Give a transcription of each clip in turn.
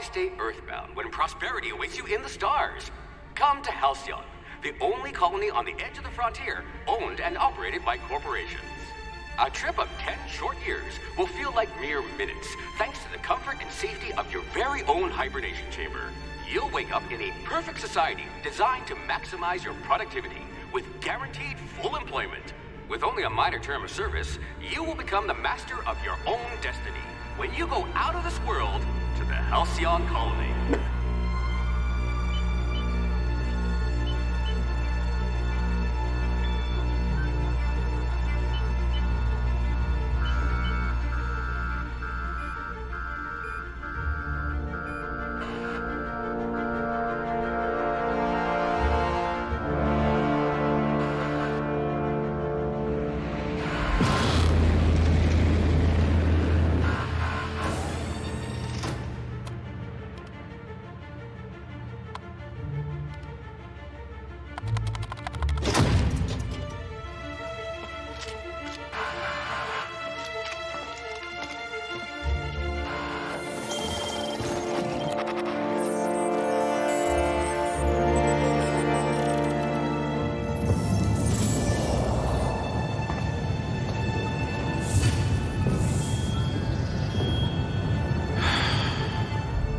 stay earthbound when prosperity awaits you in the stars? Come to Halcyon, the only colony on the edge of the frontier, owned and operated by corporations. A trip of 10 short years will feel like mere minutes, thanks to the comfort and safety of your very own hibernation chamber. You'll wake up in a perfect society designed to maximize your productivity with guaranteed full employment. With only a minor term of service, you will become the master of your own destiny when you go out of this world to the Halcyon colony.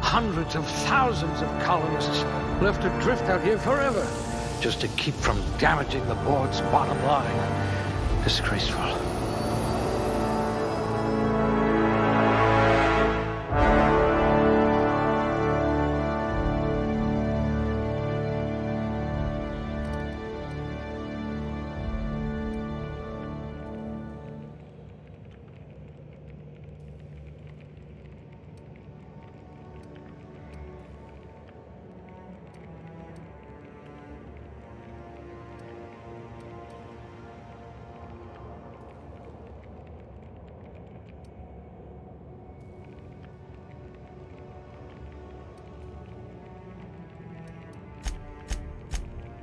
Hundreds of thousands of colonists left adrift out here forever, just to keep from damaging the board's bottom line. Disgraceful.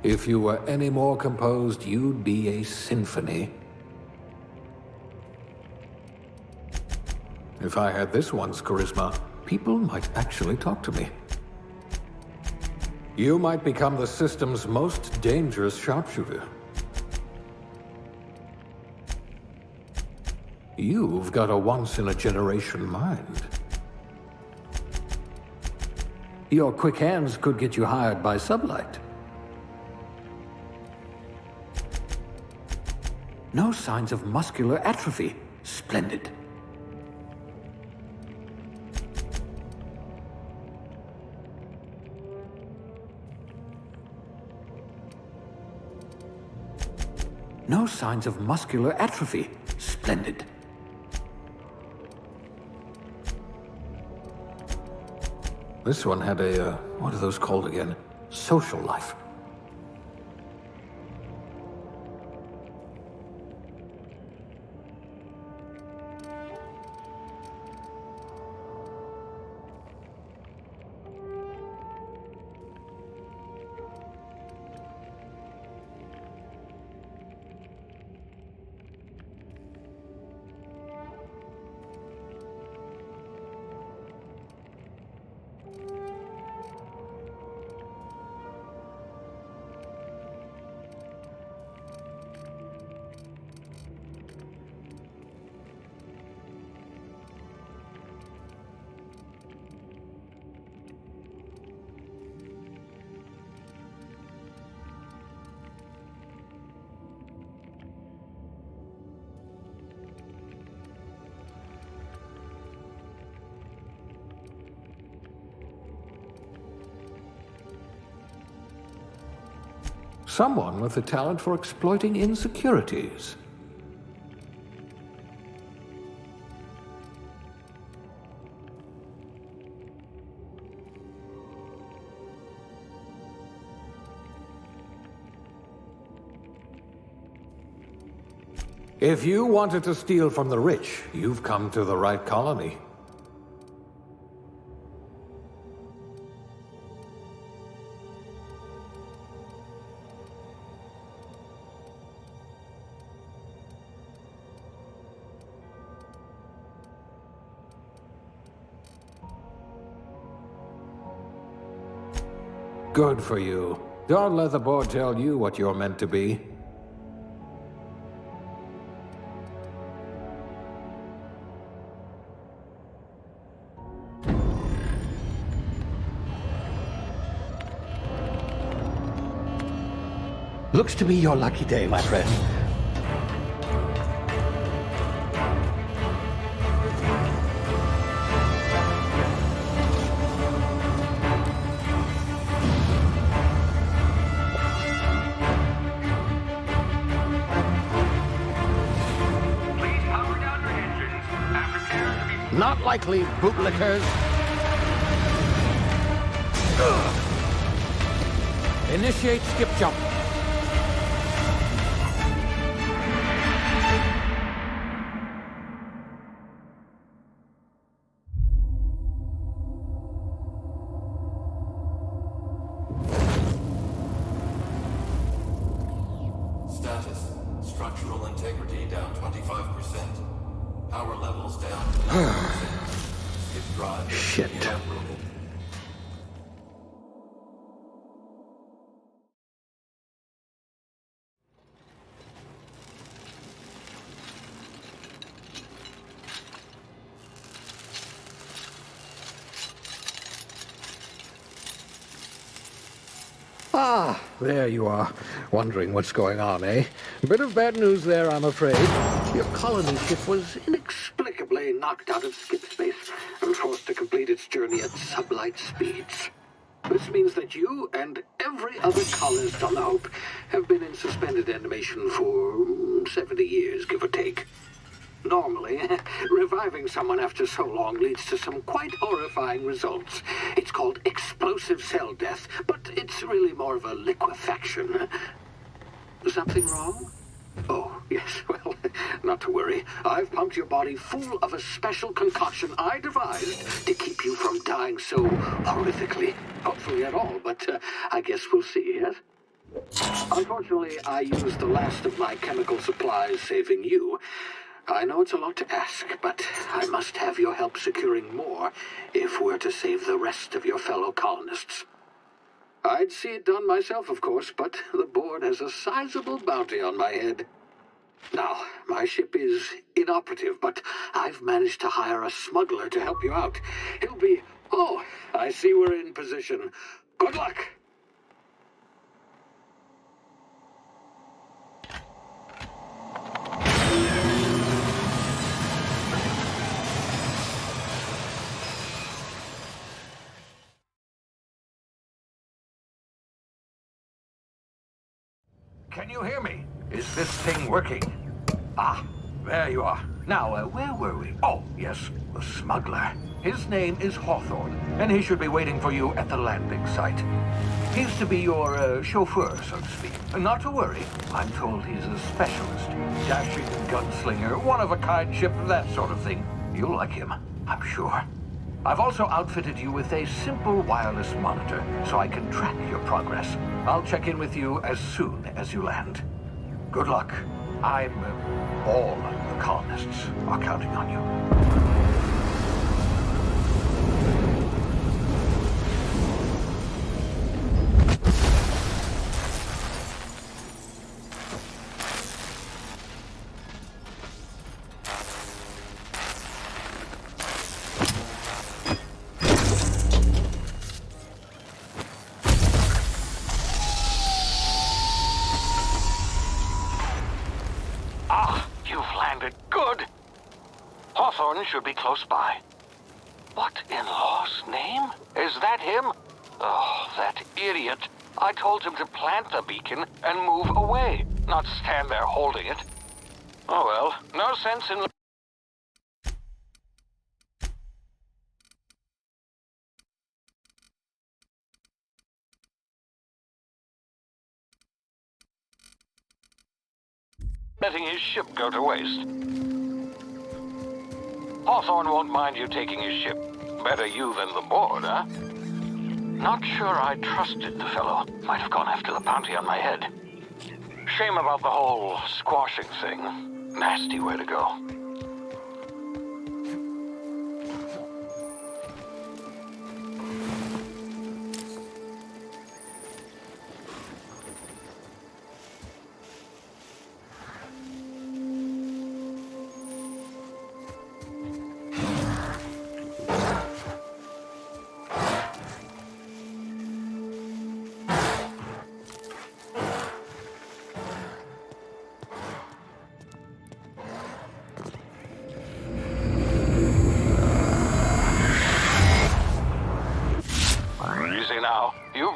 If you were any more composed, you'd be a symphony. If I had this one's charisma, people might actually talk to me. You might become the system's most dangerous sharpshooter. You've got a once-in-a-generation mind. Your quick hands could get you hired by Sublight. No signs of muscular atrophy. Splendid. No signs of muscular atrophy. Splendid. This one had a, what are those called again? Social life. Someone with a talent for exploiting insecurities. If you wanted to steal from the rich, you've come to the right colony. Good for you. Don't let the board tell you what you're meant to be. Looks to be your lucky day, my friend. Please power down your engines and prepare to be... Not likely, bootlickers. Initiate skip jump. Status. Structural integrity down 25%. Power levels down 9%. Skip drive Shit. inoperable. Ah, there you are. Wondering what's going on, eh? Bit of bad news there, I'm afraid. Your colony ship was inexplicably knocked out of skip space and forced to complete its journey at sublight speeds. This means that you and every other colonist on the Hope have been in suspended animation for 70 years, give or take. Normally, reviving someone after so long leads to some quite horrifying results. It's called explosive cell death, but it's really more of a liquefaction. Something wrong? Oh, yes, well, not to worry. I've pumped your body full of a special concoction I devised to keep you from dying so horrifically. Hopefully at all, but I guess we'll see, yes? Unfortunately, I used the last of my chemical supplies saving you. I know it's a lot to ask, but I must have your help securing more if we're to save the rest of your fellow colonists. I'd see it done myself, of course, but the board has a sizable bounty on my head. Now, my ship is inoperative, but I've managed to hire a smuggler to help you out. He'll be... Oh, I see we're in position. Good luck! Can you hear me? Is this thing working? Ah, there you are. Now, where were we? Oh, yes, the smuggler. His name is Hawthorne, and he should be waiting for you at the landing site. He's to be your chauffeur, so to speak. Not to worry. I'm told he's a specialist. Dashing gunslinger, one-of-a-kind ship, that sort of thing. You'll like him, I'm sure. I've also outfitted you with a simple wireless monitor, so I can track your progress. I'll check in with you as soon as you land. Good luck. All the colonists are counting on you. Good. Hawthorne should be close by. What in law's name? Is that him? Oh, that idiot. I told him to plant the beacon and move away, not stand there holding it. Oh well, no sense in... letting his ship go to waste. Hawthorne won't mind you taking his ship. Better you than the board, huh? Not sure I trusted the fellow. Might have gone after the bounty on my head. Shame about the whole squashing thing. Nasty way to go.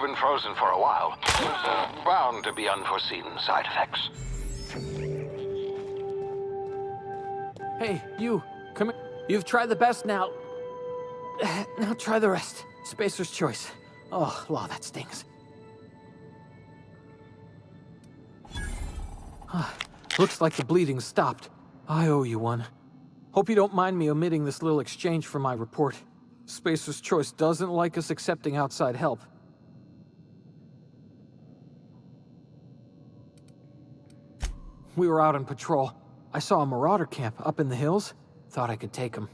been frozen for a while. There's bound to be unforeseen side effects. Hey, you, come here. You've tried the best now. Now try the rest. Spacer's choice. Oh, law, that stings. Looks like the bleeding stopped. I owe you one. Hope you don't mind me omitting this little exchange from my report. Spacer's choice doesn't like us accepting outside help. We were out on patrol. I saw a marauder camp up in the hills. Thought I could take him.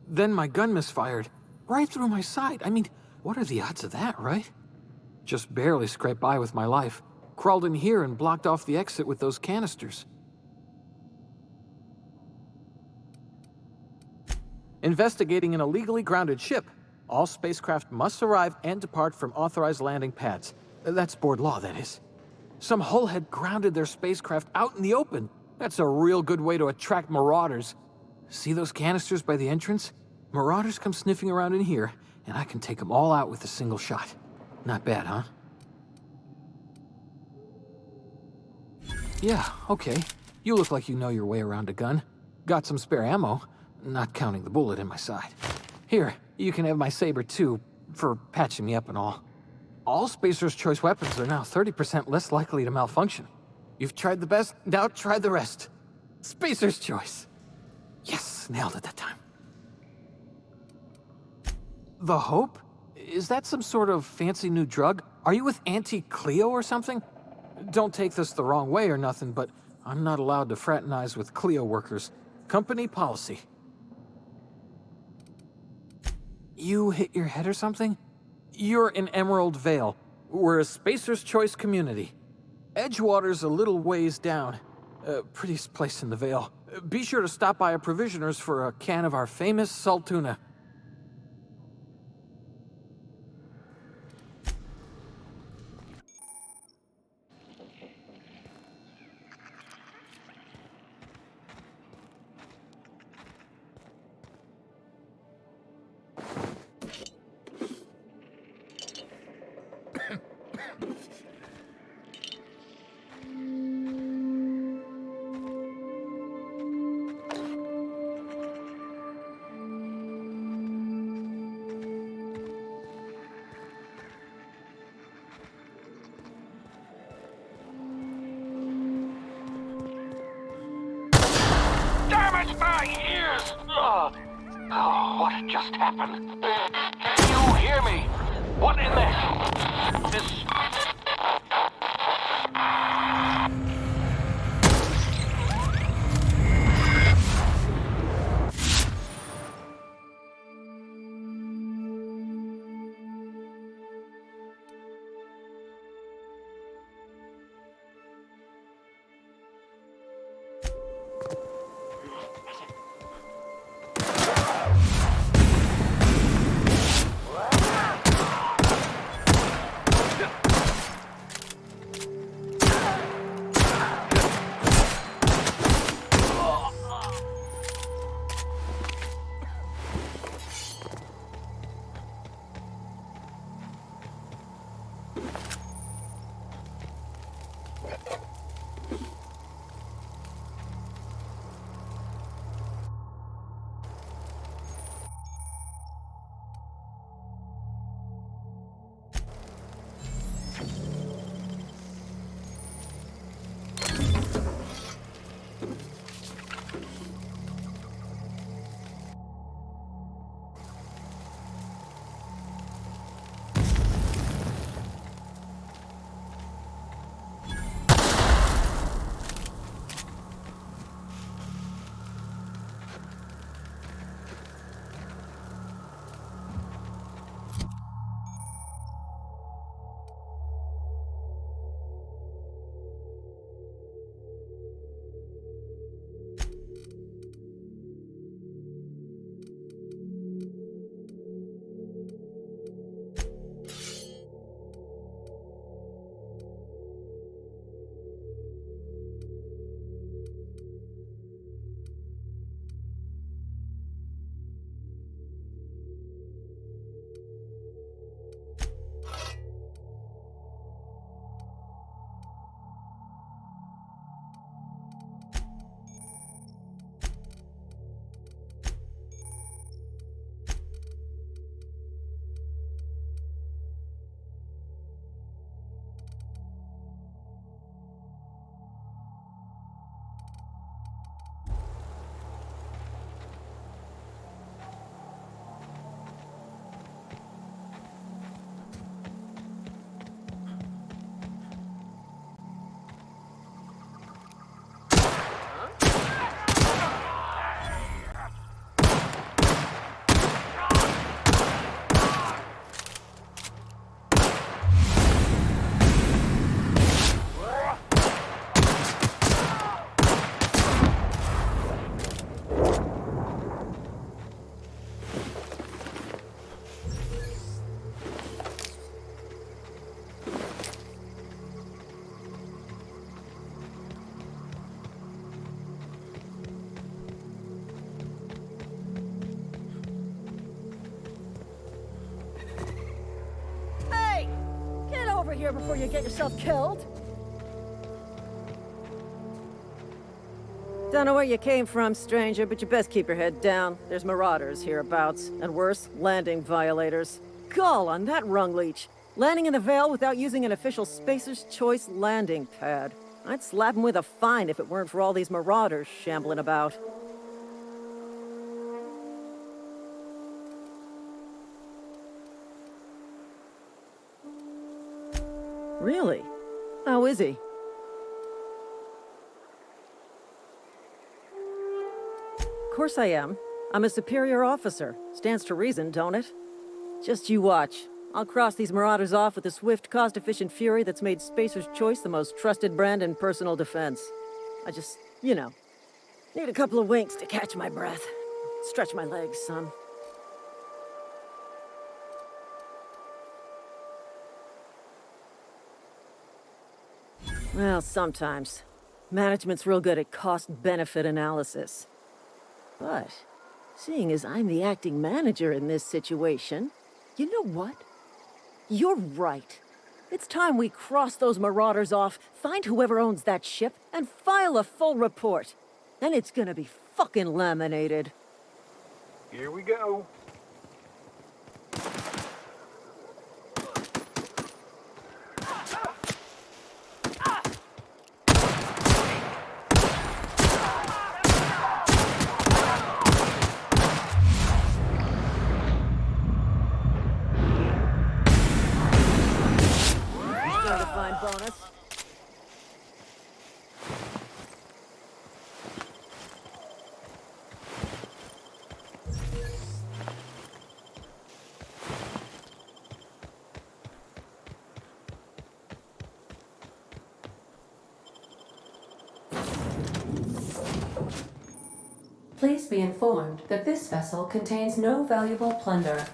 Then my gun misfired. Right through my side. I mean, what are the odds of that, right? Just barely scraped by with my life. Crawled in here and blocked off the exit with those canisters. Investigating an illegally grounded ship. All spacecraft must arrive and depart from authorized landing pads. That's board law, that is. Some hull had grounded their spacecraft out in the open. That's a real good way to attract marauders. See those canisters by the entrance? Marauders come sniffing around in here, and I can take them all out with a single shot. Not bad, huh? Yeah, okay. You look like you know your way around a gun. Got some spare ammo, not counting the bullet in my side. Here, you can have my saber too, for patching me up and all. All Spacer's choice weapons are now 30% less likely to malfunction. You've tried the best, now try the rest. Spacer's choice. Yes, nailed it that time. The Hope? Is that some sort of fancy new drug? Are you with Auntie Cleo or something? Don't take this the wrong way or nothing, but I'm not allowed to fraternize with Cleo workers. Company policy. You hit your head or something? You're in Emerald Vale. We're a Spacer's Choice community. Edgewater's a little ways down. Prettiest place in the Vale. Be sure to stop by a provisioner's for a can of our famous salt tuna. Damn it, my ears! Oh, what just happened? Can you hear me? What in the... This... here before you get yourself killed. Don't know where you came from, stranger, but you best keep your head down. There's marauders hereabouts, and worse, landing violators. Gall on that rung leech. Landing in the Vale without using an official Spacer's Choice landing pad. I'd slap him with a fine if it weren't for all these marauders shambling about. Really? How is he? Of course I am. I'm a superior officer. Stands to reason, don't it? Just you watch. I'll cross these marauders off with a swift, cost-efficient fury that's made Spacer's Choice the most trusted brand in personal defense. I just, need a couple of winks to catch my breath. Stretch my legs, son. Well, sometimes. Management's real good at cost-benefit analysis. But, seeing as I'm the acting manager in this situation, you know what? You're right. It's time we cross those marauders off, find whoever owns that ship, and file a full report. Then it's gonna be fucking laminated. Here we go. Start a fine bonus. Please be informed that this vessel contains no valuable plunder.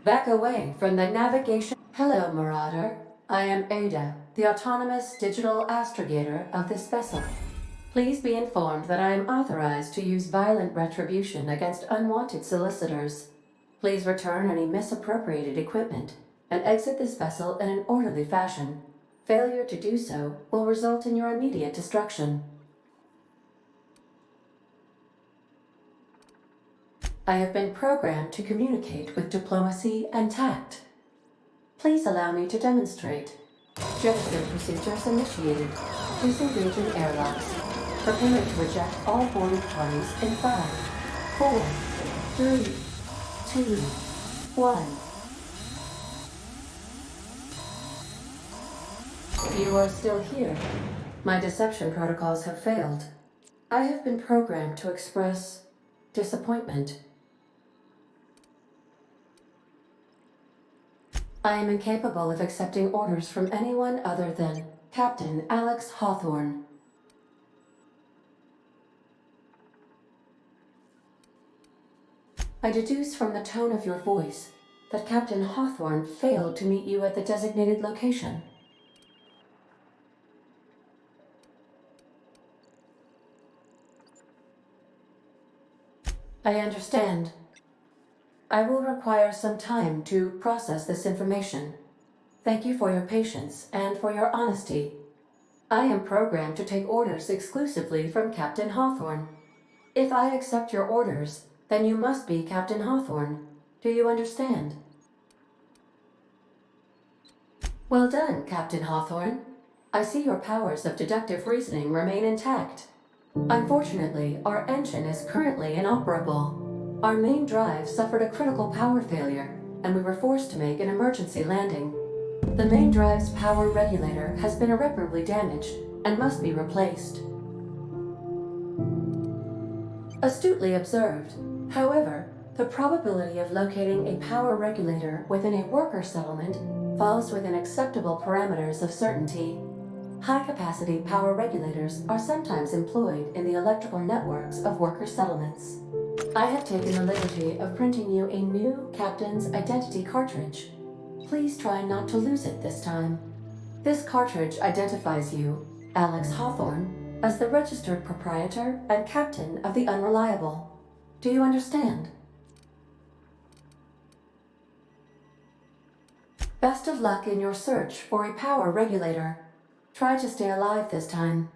Back away from the navigation. Hello, Marauder. I am Ada, the autonomous digital astrogator of this vessel. Please be informed that I am authorized to use violent retribution against unwanted solicitors. Please return any misappropriated equipment and exit this vessel in an orderly fashion. Failure to do so will result in your immediate destruction. I have been programmed to communicate with diplomacy and tact. Please allow me to demonstrate. Gesture procedures initiated. Disengaging airlocks. Preparing to eject all boarding parties in 5, 4, 3, 2, 1. You are still here. My deception protocols have failed. I have been programmed to express disappointment. I am incapable of accepting orders from anyone other than Captain Alex Hawthorne. I deduce from the tone of your voice that Captain Hawthorne failed to meet you at the designated location. I understand. I will require some time to process this information. Thank you for your patience and for your honesty. I am programmed to take orders exclusively from Captain Hawthorne. If I accept your orders, then you must be Captain Hawthorne. Do you understand? Well done, Captain Hawthorne. I see your powers of deductive reasoning remain intact. Unfortunately, our engine is currently inoperable. Our main drive suffered a critical power failure, and we were forced to make an emergency landing. The main drive's power regulator has been irreparably damaged and must be replaced. Astutely observed. However, the probability of locating a power regulator within a worker settlement falls within acceptable parameters of certainty. High-capacity power regulators are sometimes employed in the electrical networks of worker settlements. I have taken the liberty of printing you a new Captain's Identity cartridge. Please try not to lose it this time. This cartridge identifies you, Alex Hawthorne, as the registered proprietor and captain of the Unreliable. Do you understand? Best of luck in your search for a power regulator. Try to stay alive this time.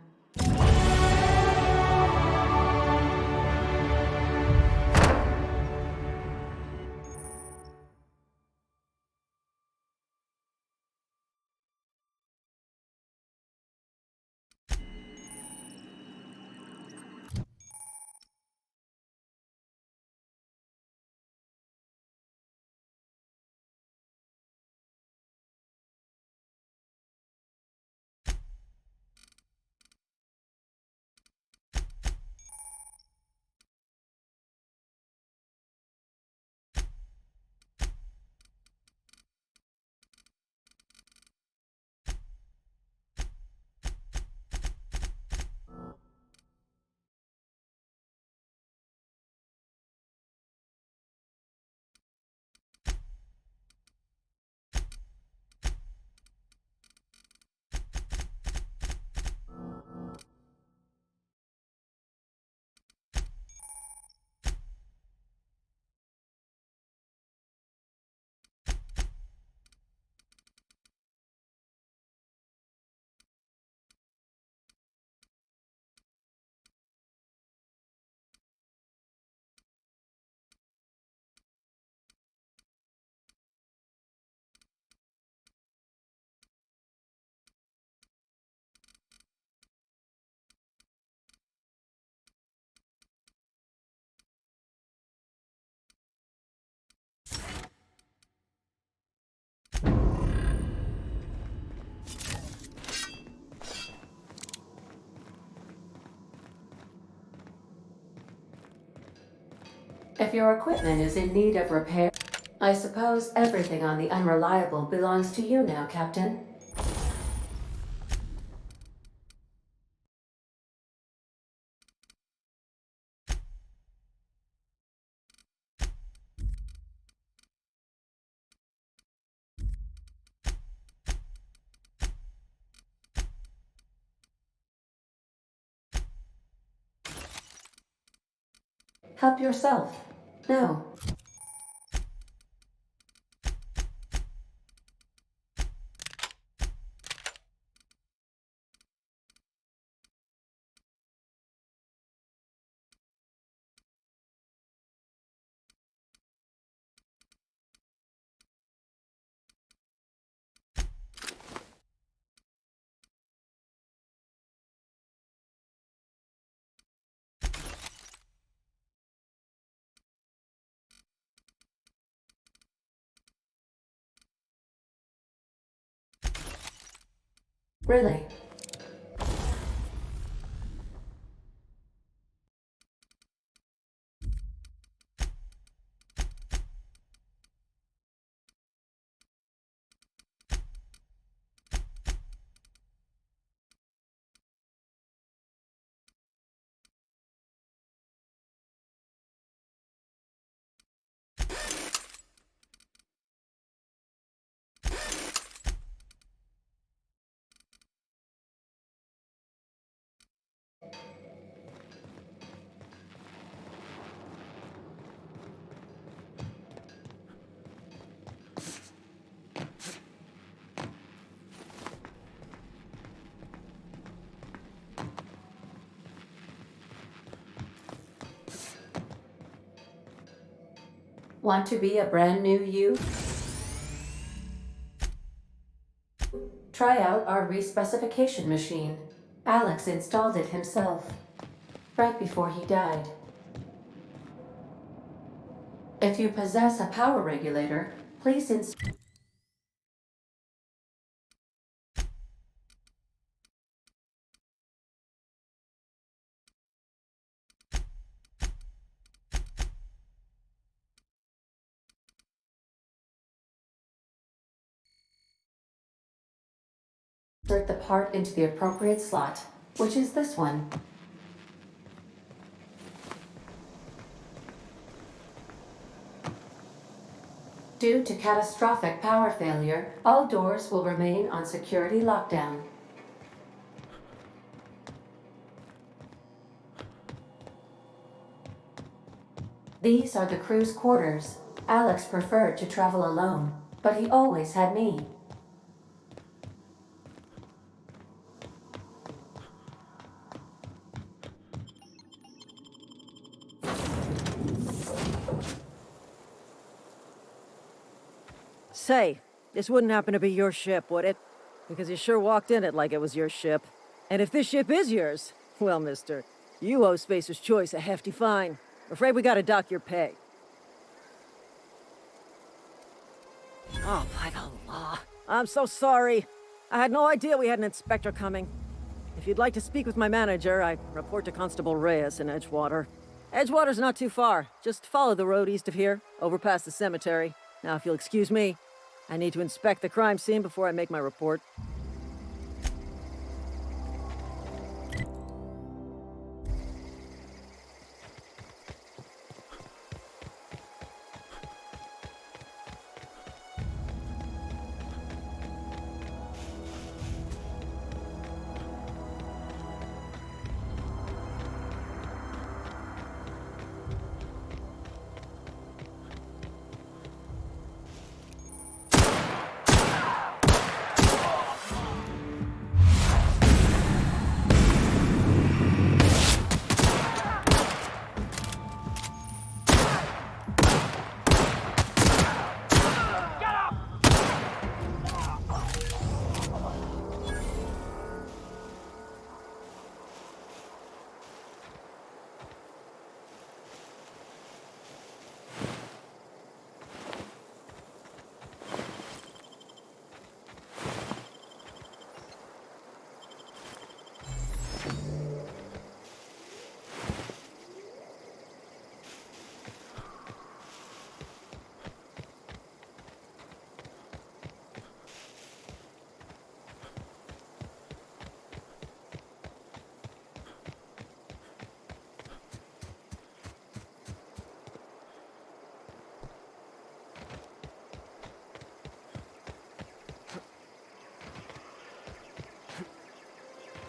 If your equipment is in need of repair, I suppose everything on the Unreliable belongs to you now, Captain. Help yourself. No. Really? Want to be a brand new you? Try out our respecification machine. Alex installed it himself, right before he died. If you possess a power regulator, please insert the part into the appropriate slot, which is this one. Due to catastrophic power failure, all doors will remain on security lockdown. These are the crew's quarters. Alex preferred to travel alone. but he always had me. Say, this wouldn't happen to be your ship, would it? Because you sure walked in it like it was your ship. And if this ship is yours, well, mister, you owe Spacer's Choice a hefty fine. Afraid we gotta dock your pay. Oh, by the law. I'm so sorry. I had no idea we had an inspector coming. If you'd like to speak with my manager, I report to Constable Reyes in Edgewater. Edgewater's not too far. Just follow the road east of here, over past the cemetery. Now, if you'll excuse me, I need to inspect the crime scene before I make my report.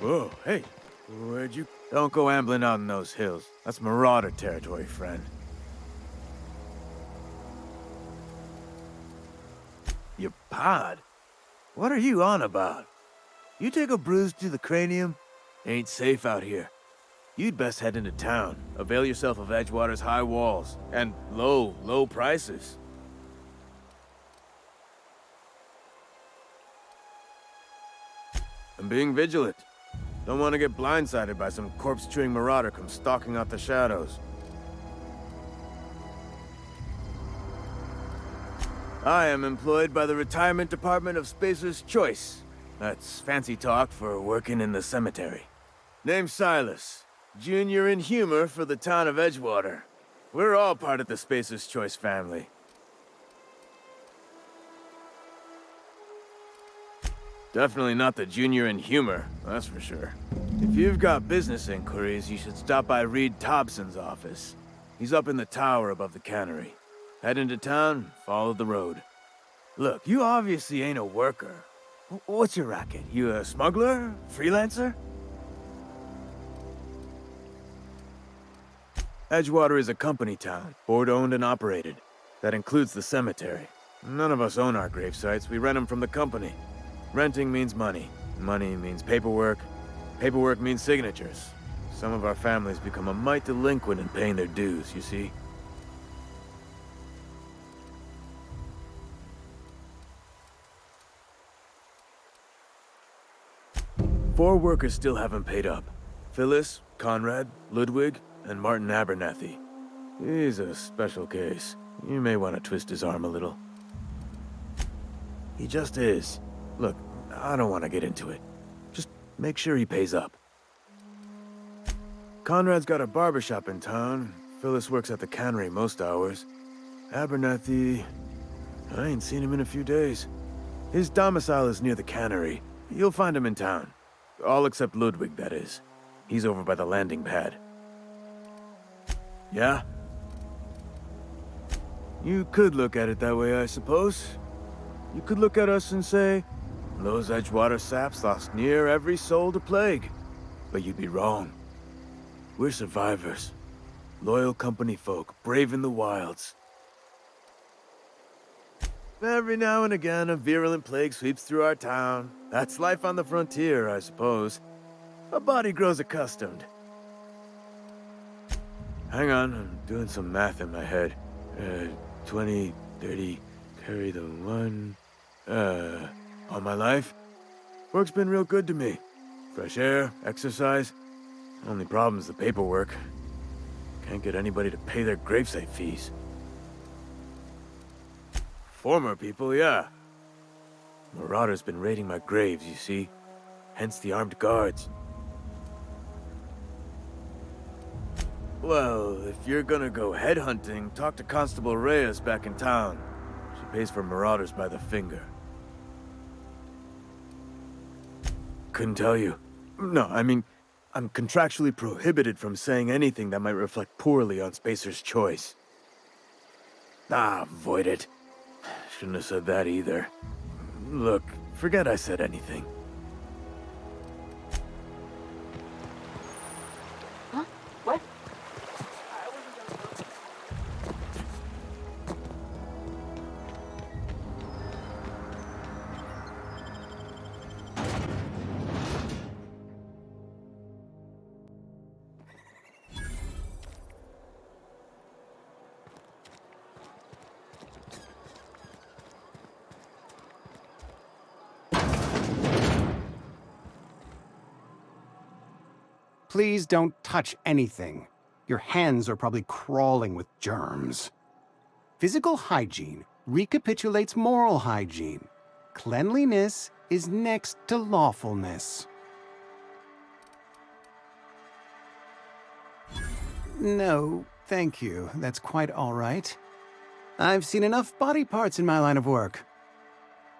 Whoa, hey, where'd you... Don't go ambling out in those hills. That's marauder territory, friend. Your pod? What are you on about? You take a bruise to the cranium? Ain't safe out here. You'd best head into town. Avail yourself of Edgewater's high walls. And low prices. I'm being vigilant. Don't want to get blindsided by some corpse-chewing marauder come stalking out the shadows. I am employed by the Retirement Department of Spacer's Choice. That's fancy talk for working in the cemetery. Name's Silas, junior in humor for the town of Edgewater. We're all part of the Spacer's Choice family. Definitely not the junior in humor, that's for sure. If you've got business inquiries, you should stop by Reed Thompson's office. He's up in the tower above the cannery. Head into town, follow the road. Look, you obviously ain't a worker. What's your racket? You a smuggler? Freelancer? Edgewater is a company town, board-owned and operated. That includes the cemetery. None of us own our grave sites, we rent them from the company. Renting means money. Money means paperwork. Paperwork means signatures. Some of our families become a mite delinquent in paying their dues, you see? Four workers still haven't paid up. Phyllis, Conrad, Ludwig, and Martin Abernathy. He's a special case. You may want to twist his arm a little. He just is. Look, I don't want to get into it. Just make sure he pays up. Conrad's got a barbershop in town. Phyllis works at the cannery most hours. Abernathy... I ain't seen him in a few days. His domicile is near the cannery. You'll find him in town. All except Ludwig, that is. He's over by the landing pad. Yeah? You could look at it that way, I suppose. You could look at us and say, those Edgewater saps lost near every soul to plague. But you'd be wrong. We're survivors. Loyal company folk, brave in the wilds. Every now and again, a virulent plague sweeps through our town. That's life on the frontier, I suppose. A body grows accustomed. Hang on, I'm doing some math in my head. 20, 30, carry the one... all my life? Work's been real good to me. Fresh air, exercise. Only problem's the paperwork. Can't get anybody to pay their gravesite fees. Former people, yeah. Marauders been raiding my graves, you see. Hence the armed guards. Well, if you're gonna go headhunting, talk to Constable Reyes back in town. She pays for marauders by the finger. Couldn't tell you. No, I mean, I'm contractually prohibited from saying anything that might reflect poorly on Spacer's choice. Ah, avoid it. Shouldn't have said that either. Look, forget I said anything. Huh? What? Please don't touch anything. Your hands are probably crawling with germs. Physical hygiene recapitulates moral hygiene. Cleanliness is next to lawfulness. No, thank you. That's quite all right. I've seen enough body parts in my line of work.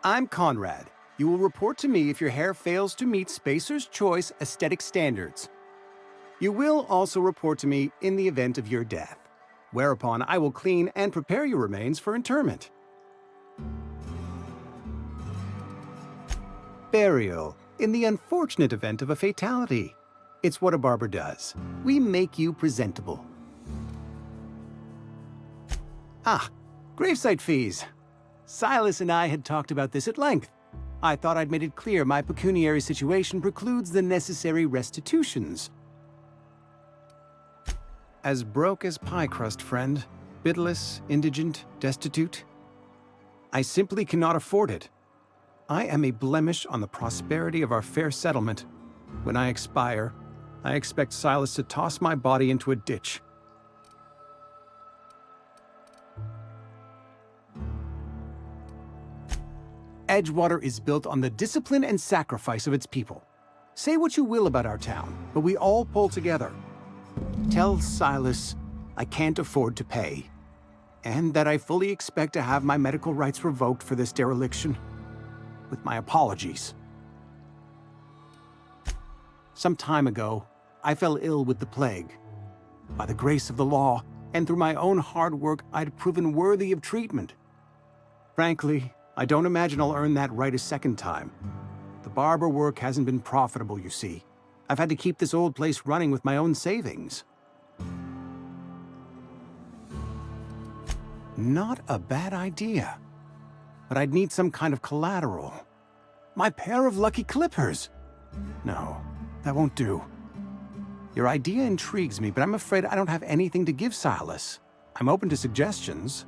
I'm Conrad. You will report to me if your hair fails to meet Spacer's Choice aesthetic standards. You will also report to me in the event of your death, whereupon I will clean and prepare your remains for interment. Burial, in the unfortunate event of a fatality. It's what a barber does. We make you presentable. Ah, gravesite fees. Silas and I had talked about this at length. I thought I'd made it clear my pecuniary situation precludes the necessary restitutions. As broke as pie crust, friend. Bidless, indigent, destitute. I simply cannot afford it. I am a blemish on the prosperity of our fair settlement. When I expire, I expect Silas to toss my body into a ditch. Edgewater is built on the discipline and sacrifice of its people. Say what you will about our town, but we all pull together. Tell Silas I can't afford to pay, and that I fully expect to have my medical rights revoked for this dereliction. With my apologies. Some time ago, I fell ill with the plague. By the grace of the law, and through my own hard work, I'd proven worthy of treatment. Frankly, I don't imagine I'll earn that right a second time. The barber work hasn't been profitable, you see. I've had to keep this old place running with my own savings. Not a bad idea. But I'd need some kind of collateral. My pair of lucky clippers! No, that won't do. Your idea intrigues me, but I'm afraid I don't have anything to give Silas. I'm open to suggestions.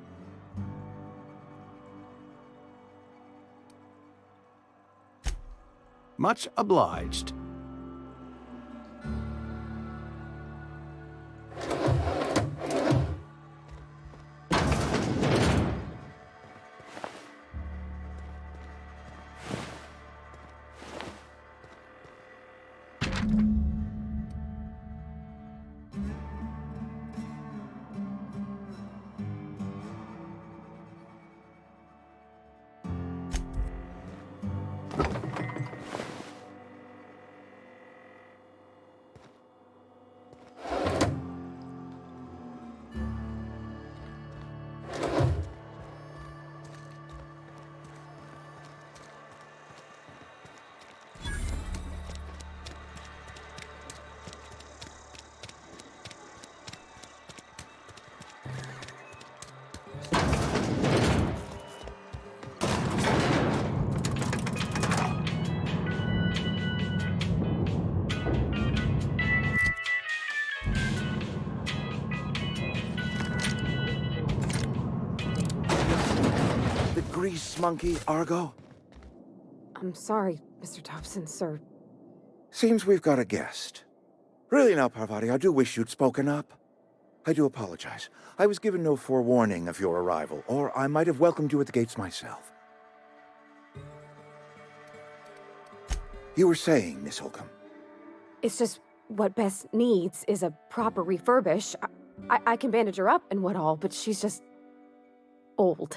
Much obliged. grease monkey, Argo? I'm sorry, Mr. Thompson, sir. Seems we've got a guest. Really now, Parvati, I do wish you'd spoken up. I do apologize. I was given no forewarning of your arrival, or I might have welcomed you at the gates myself. You were saying, Miss Holcomb. It's just what Bess needs is a proper refurbish. I can bandage her up and what all, but she's just old.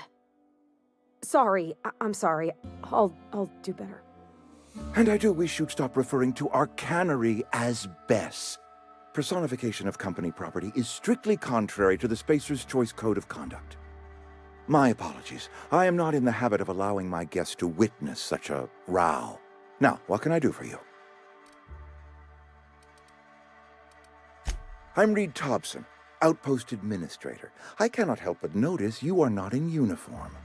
Sorry, I'm sorry. I'll do better. And I do wish you'd stop referring to our cannery as Bess. Personification of company property is strictly contrary to the Spacer's Choice Code of Conduct. My apologies. I am not in the habit of allowing my guests to witness such a row. Now, what can I do for you? I'm Reed Thompson, Outpost Administrator. I cannot help but notice you are not in uniform.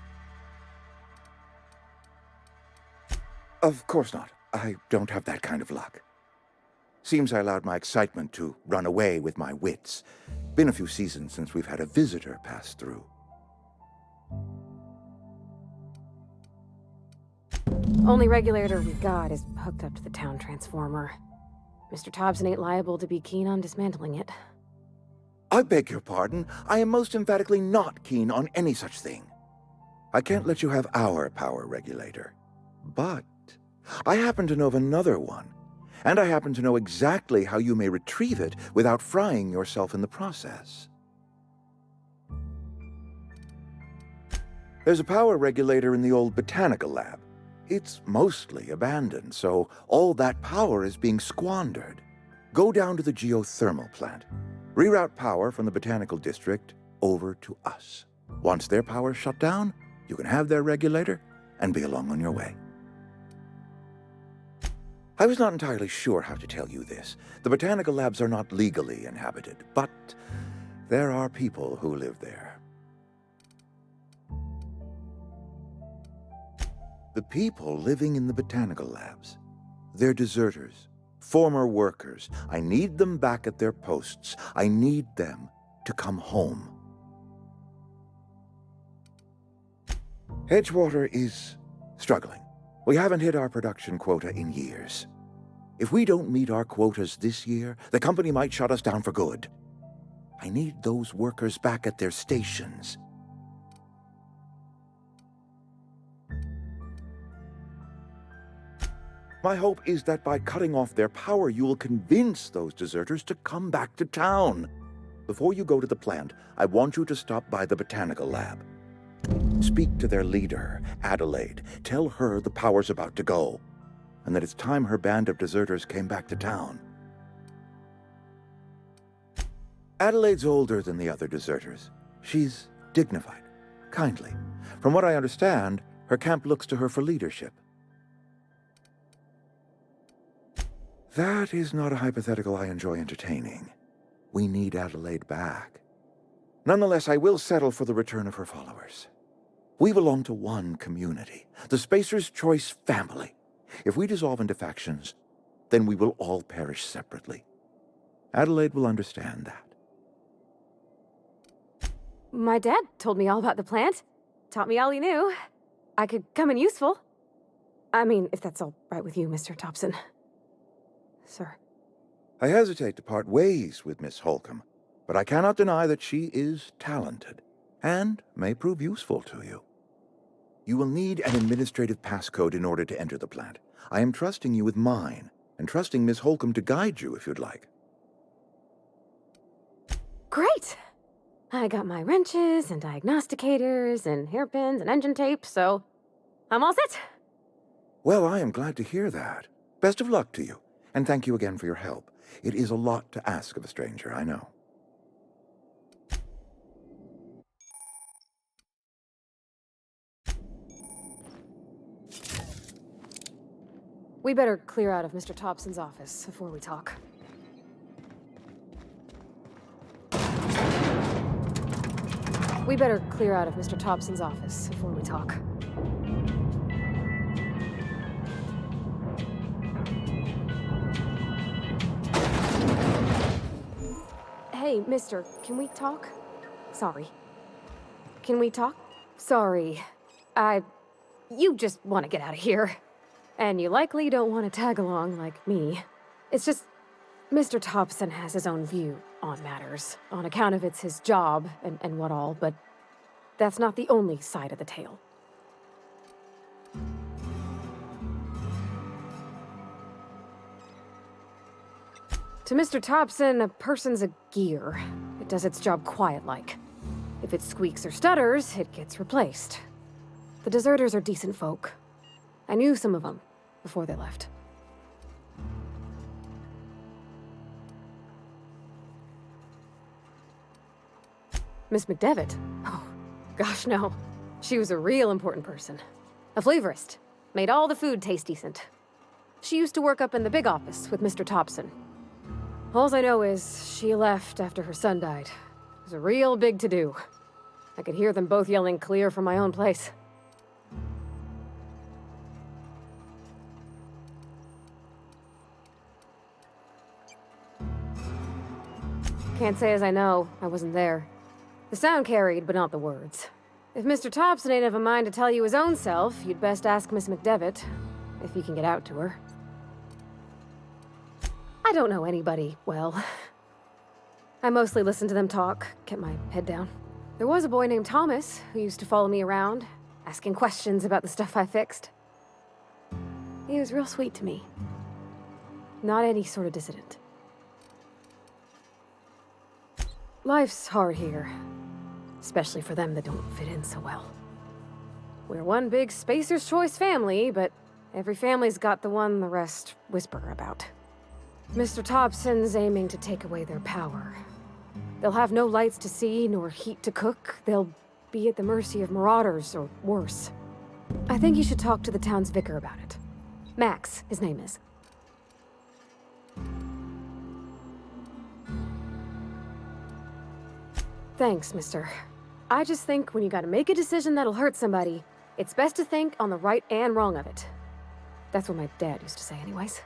Of course not. I don't have that kind of luck. Seems I allowed my excitement to run away with my wits. Been a few seasons since we've had a visitor pass through. Only regulator we've got is hooked up to the town transformer. Mr. Thompson ain't liable to be keen on dismantling it. I beg your pardon. I am most emphatically not keen on any such thing. I can't let you have our power regulator. But I happen to know of another one, and I happen to know exactly how you may retrieve it without frying yourself in the process. There's a power regulator in the old botanical lab. It's mostly abandoned, so all that power is being squandered. Go down to the geothermal plant. Reroute power from the botanical district over to us. Once their power's shut down, you can have their regulator and be along on your way. I was not entirely sure how to tell you this. The botanical labs are not legally inhabited, but there are people who live there. The people living in the botanical labs, they're deserters, former workers. I need them back at their posts. I need them to come home. Edgewater is struggling. We haven't hit our production quota in years. If we don't meet our quotas this year, the company might shut us down for good. I need those workers back at their stations. My hope is that by cutting off their power, you will convince those deserters to come back to town. Before you go to the plant, I want you to stop by the botanical lab. Speak to their leader, Adelaide. Tell her the power's about to go, and that it's time her band of deserters came back to town. Adelaide's older than the other deserters. She's dignified, kindly. From what I understand, her camp looks to her for leadership. That is not a hypothetical I enjoy entertaining. We need Adelaide back. Nonetheless, I will settle for the return of her followers. We belong to one community, the Spacer's Choice family. If we dissolve into factions, then we will all perish separately. Adelaide will understand that. My dad told me all about the plant. Taught me all he knew. I could come in useful. I mean, if that's all right with you, Mr. Thompson. Sir. I hesitate to part ways with Miss Holcomb, but I cannot deny that she is talented and may prove useful to you. You will need an administrative passcode in order to enter the plant. I am trusting you with mine, and trusting Miss Holcomb to guide you if you'd like. Great! I got my wrenches and diagnosticators and hairpins and engine tape, so I'm all set. Well, I am glad to hear that. Best of luck to you, and thank you again for your help. It is a lot to ask of a stranger, I know. We better clear out of Mr. Thompson's office before we talk. We better clear out of Mr. Thompson's office before we talk. Hey, mister, can we talk? Sorry. Can we talk? Sorry. You just want to get out of here. And you likely don't want to tag along like me. It's just, Mr. Thompson has his own view on matters, on account of it's his job and what all, but that's not the only side of the tale. To Mr. Thompson, a person's a gear. It does its job quiet-like. If it squeaks or stutters, it gets replaced. The deserters are decent folk. I knew some of them before they left. Miss McDevitt? Oh, gosh, no. She was a real important person. A flavorist. Made all the food taste decent. She used to work up in the big office with Mr. Thompson. Alls I know is she left after her son died. It was a real big to-do. I could hear them both yelling clear from my own place. Can't say as I know. I wasn't there. The sound carried, but not the words. If Mr. Thompson ain't of a mind to tell you his own self, you'd best ask Miss McDevitt, if you can get out to her. I don't know anybody well. I mostly listen to them talk, kept my head down. There was a boy named Thomas who used to follow me around, asking questions about the stuff I fixed. He was real sweet to me. Not any sort of dissident. Life's hard here. Especially for them that don't fit in so well. We're one big Spacer's Choice family, but every family's got the one the rest whisper about. Mr. Thompson's aiming to take away their power. They'll have no lights to see, nor heat to cook. They'll be at the mercy of marauders, or worse. I think you should talk to the town's vicar about it. Max, his name is. Thanks, mister. I just think when you gotta make a decision that'll hurt somebody, it's best to think on the right and wrong of it. That's what my dad used to say anyways.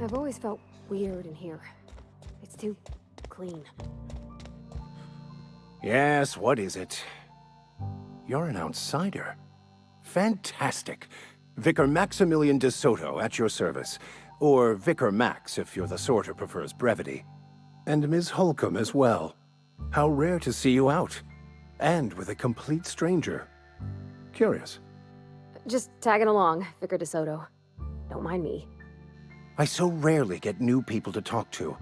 I've always felt weird in here. It's too clean. Yes, what is it? You're an outsider. Fantastic. Vicar Maximilian de Soto at your service. Or Vicar Max, if you're the sort who prefers brevity. And Ms. Holcomb as well. How rare to see you out. And with a complete stranger. Curious. Just tagging along, Vicar DeSoto. Don't mind me. I so rarely get new people to talk to.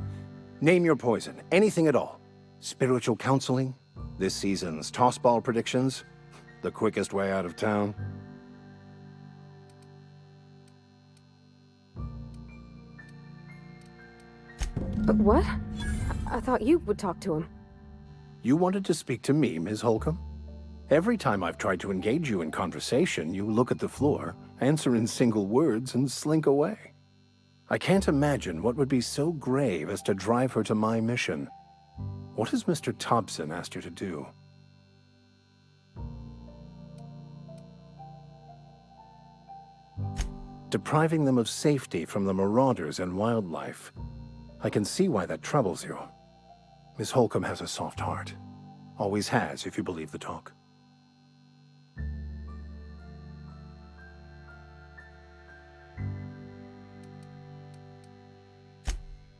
Name your poison, anything at all. Spiritual counseling? This season's tossball predictions? The quickest way out of town? But what? I thought you would talk to him. You wanted to speak to me, Ms. Holcomb? Every time I've tried to engage you in conversation, you look at the floor, answer in single words, and slink away. I can't imagine what would be so grave as to drive her to my mission. What has Mr. Thompson asked you to do? Depriving them of safety from the marauders and wildlife. I can see why that troubles you. Miss Holcomb has a soft heart. Always has, if you believe the talk.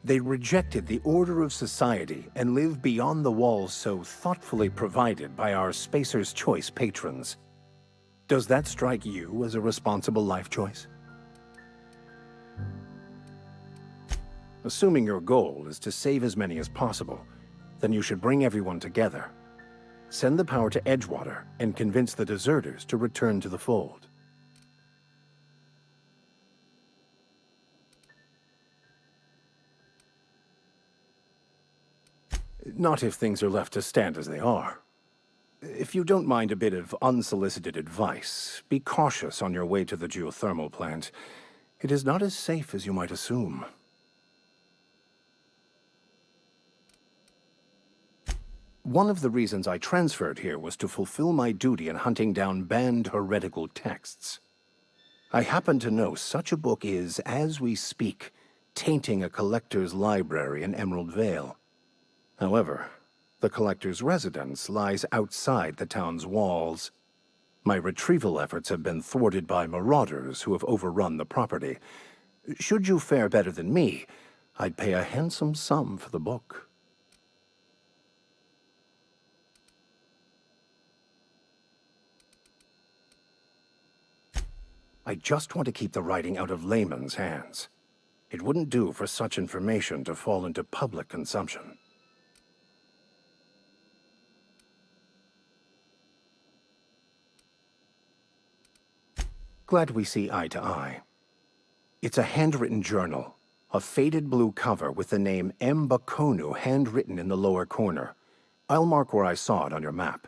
They rejected the order of society and live beyond the walls so thoughtfully provided by our Spacer's Choice patrons. Does that strike you as a responsible life choice? Assuming your goal is to save as many as possible, then you should bring everyone together. Send the power to Edgewater and convince the deserters to return to the fold. Not if things are left to stand as they are. If you don't mind a bit of unsolicited advice, be cautious on your way to the geothermal plant. It is not as safe as you might assume. One of the reasons I transferred here was to fulfill my duty in hunting down banned heretical texts. I happen to know such a book is, as we speak, tainting a collector's library in Emerald Vale. However, the collector's residence lies outside the town's walls. My retrieval efforts have been thwarted by marauders who have overrun the property. Should you fare better than me, I'd pay a handsome sum for the book. I just want to keep the writing out of layman's hands. It wouldn't do for such information to fall into public consumption. Glad we see eye to eye. It's a handwritten journal, a faded blue cover with the name M. Bakonu handwritten in the lower corner. I'll mark where I saw it on your map.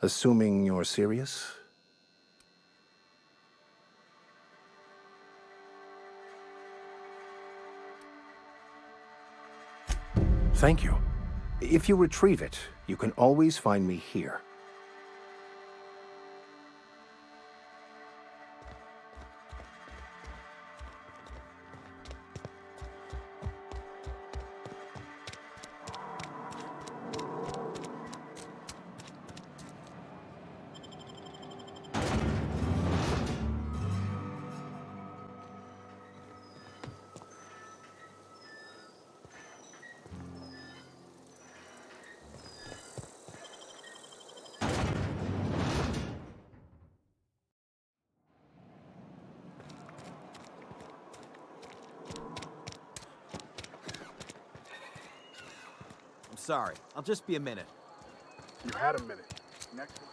Assuming you're serious? Thank you. If you retrieve it, you can always find me here. Sorry, I'll just be a minute. You had a minute. Next one.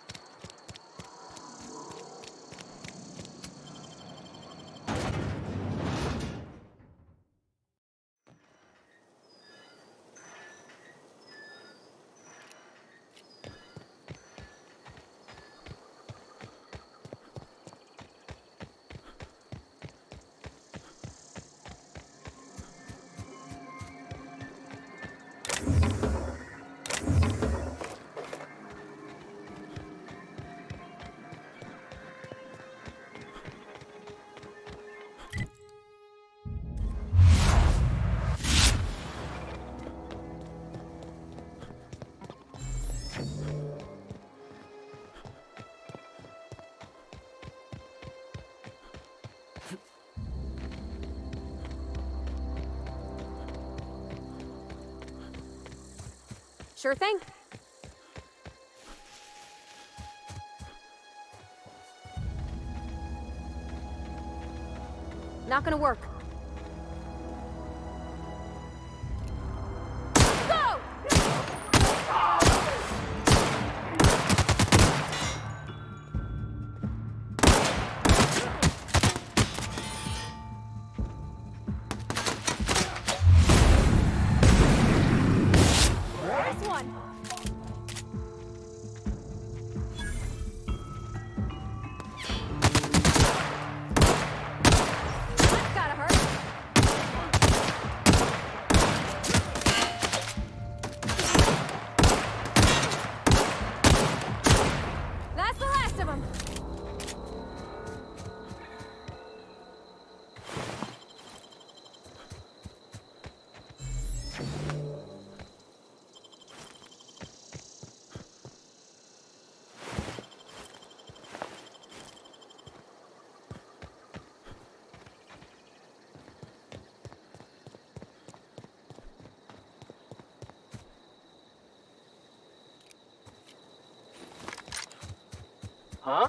Sure thing. Not gonna work. Huh?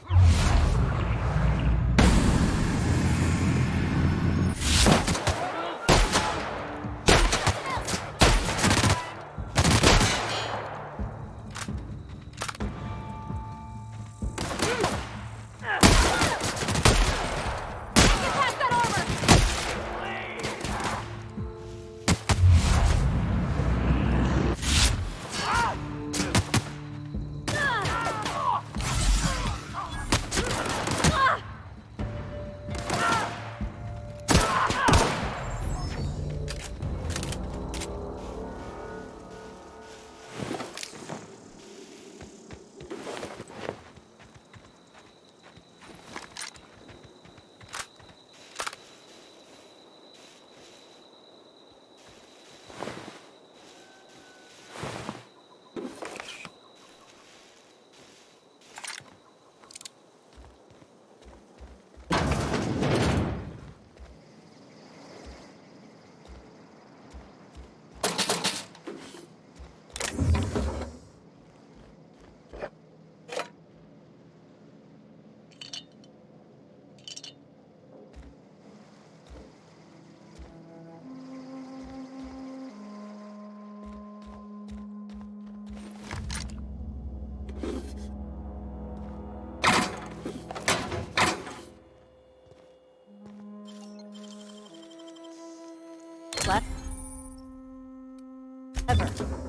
Ever.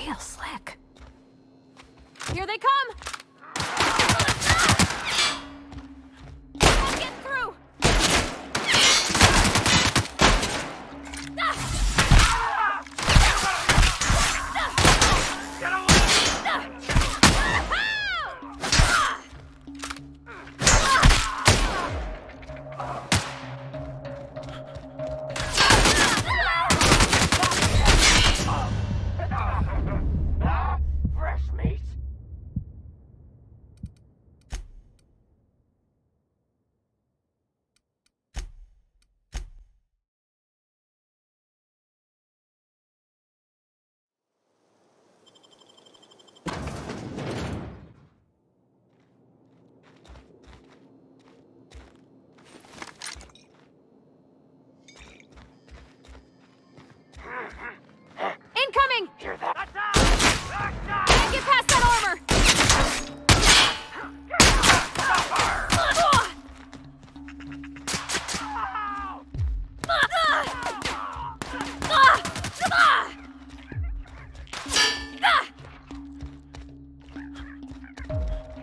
Real slick. Here they come! I'll get through! Get away! Fresh meat. Incoming! Hear that? Can't get past that armor!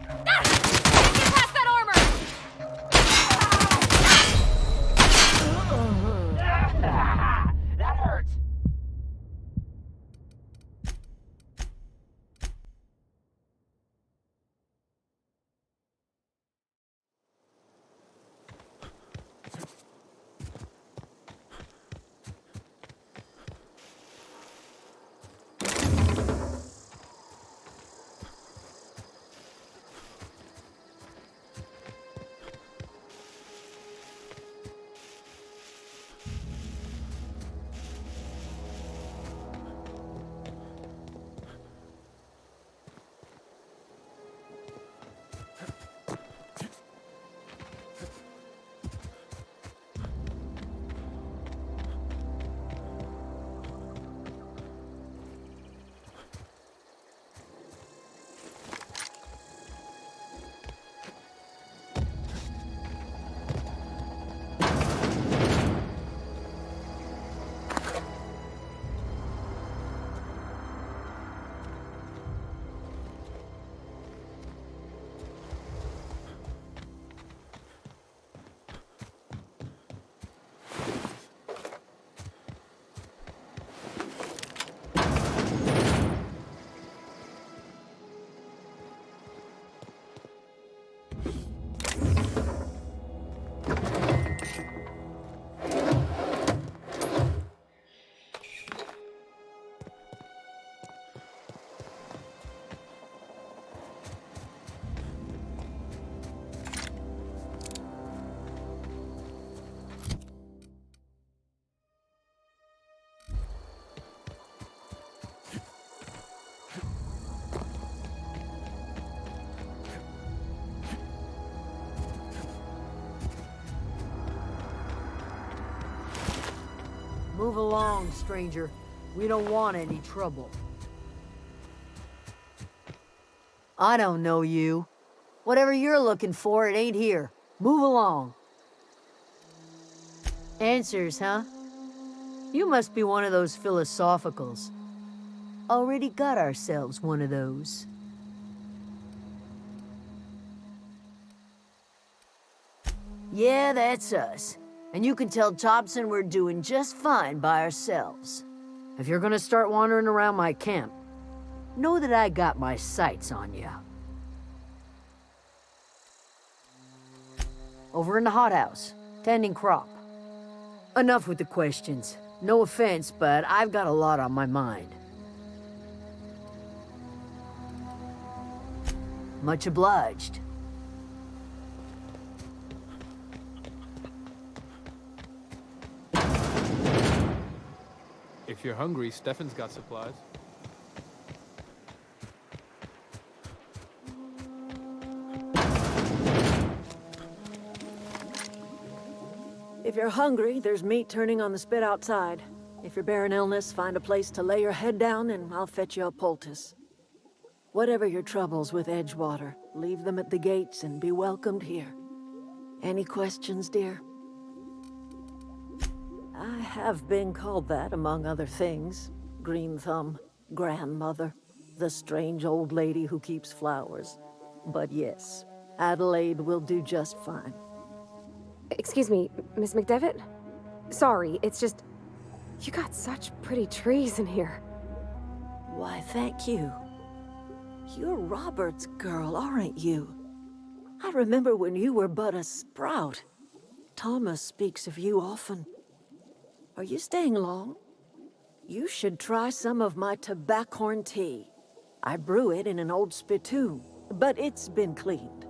Can't get past that armor! That hurts. Move along, stranger. We don't want any trouble. I don't know you. Whatever you're looking for, it ain't here. Move along. Answers, huh? You must be one of those philosophicals. Already got ourselves one of those. Yeah, that's us. And you can tell Thompson we're doing just fine by ourselves. If you're gonna start wandering around my camp, know that I got my sights on you. Over in the hothouse, tending crop. Enough with the questions. No offense, but I've got a lot on my mind. Much obliged. If you're hungry, Stefan's got supplies. If you're hungry, there's meat turning on the spit outside. If you're bearing illness, find a place to lay your head down and I'll fetch you a poultice. Whatever your troubles with Edgewater, leave them at the gates and be welcomed here. Any questions, dear? I have been called that, among other things. Green Thumb. grandmother, the strange old lady who keeps flowers. But yes, Adelaide will do just fine. Excuse me, Miss McDevitt? Sorry, it's just... You got such pretty trees in here. Why, thank you. You're Robert's girl, aren't you? I remember when you were but a sprout. Thomas speaks of you often. Are you staying long? You should try some of my tobaccorn tea. I brew it in an old spittoon, but it's been cleaned.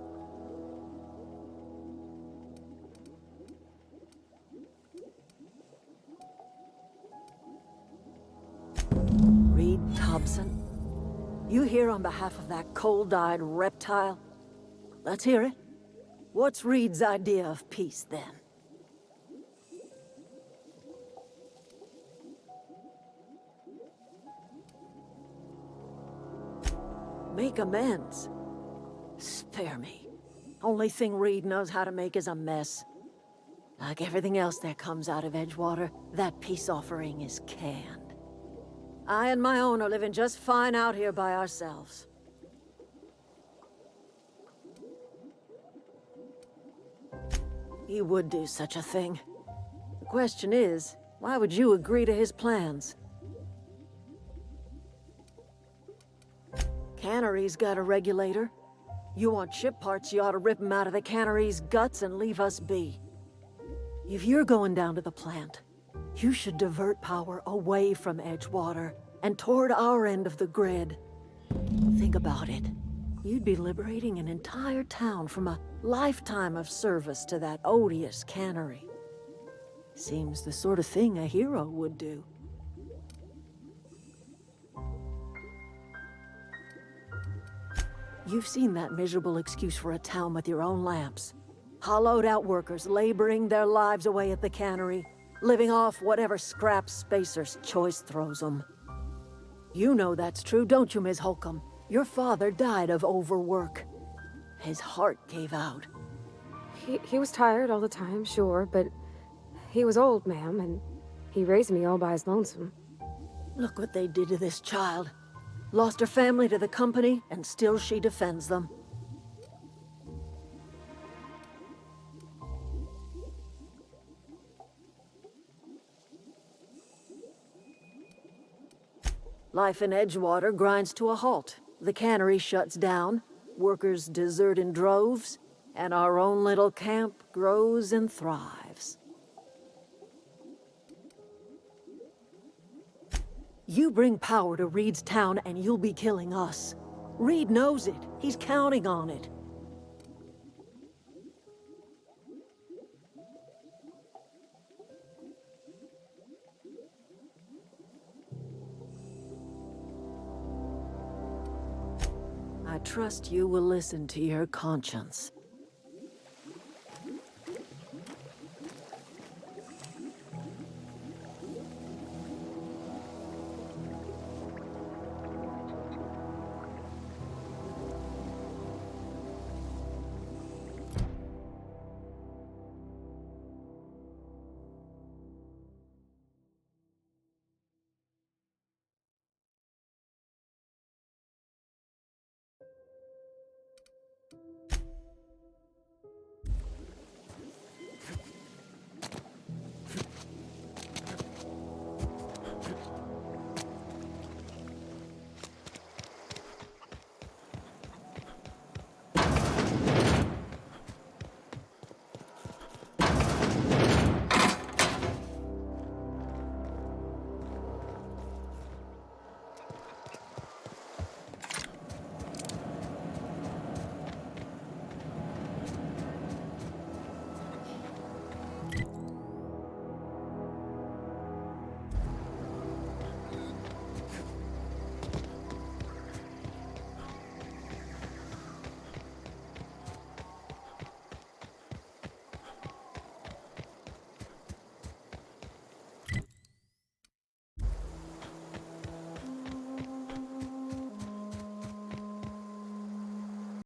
Reed Thompson, you here on behalf of that cold-eyed reptile? Let's hear it. What's Reed's idea of peace, then? Make amends? Spare me. Only thing Reed knows how to make is a mess. Like everything else that comes out of Edgewater, that peace offering is canned. I and my own are living just fine out here by ourselves. He would do such a thing. The question is, why would you agree to his plans? Cannery's got a regulator. You want ship parts, you ought to rip them out of the cannery's guts and leave us be. If you're going down to the plant, you should divert power away from Edgewater and toward our end of the grid. Think about it. You'd be liberating an entire town from a lifetime of service to that odious cannery. Seems the sort of thing a hero would do. You've seen that miserable excuse for a town with your own lamps. Hollowed out workers laboring their lives away at the cannery, living off whatever scrap Spacer's choice throws them. You know that's true, don't you, Ms. Holcomb? Your father died of overwork. His heart gave out. He was tired all the time, sure, but he was old, ma'am, and he raised me all by his lonesome. Look what they did to this child. Lost her family to the company, and still she defends them. Life in Edgewater grinds to a halt. The cannery shuts down, workers desert in droves, and our own little camp grows and thrives. You bring power to Reed's town and you'll be killing us. Reed knows it. He's counting on it. I trust you will listen to your conscience.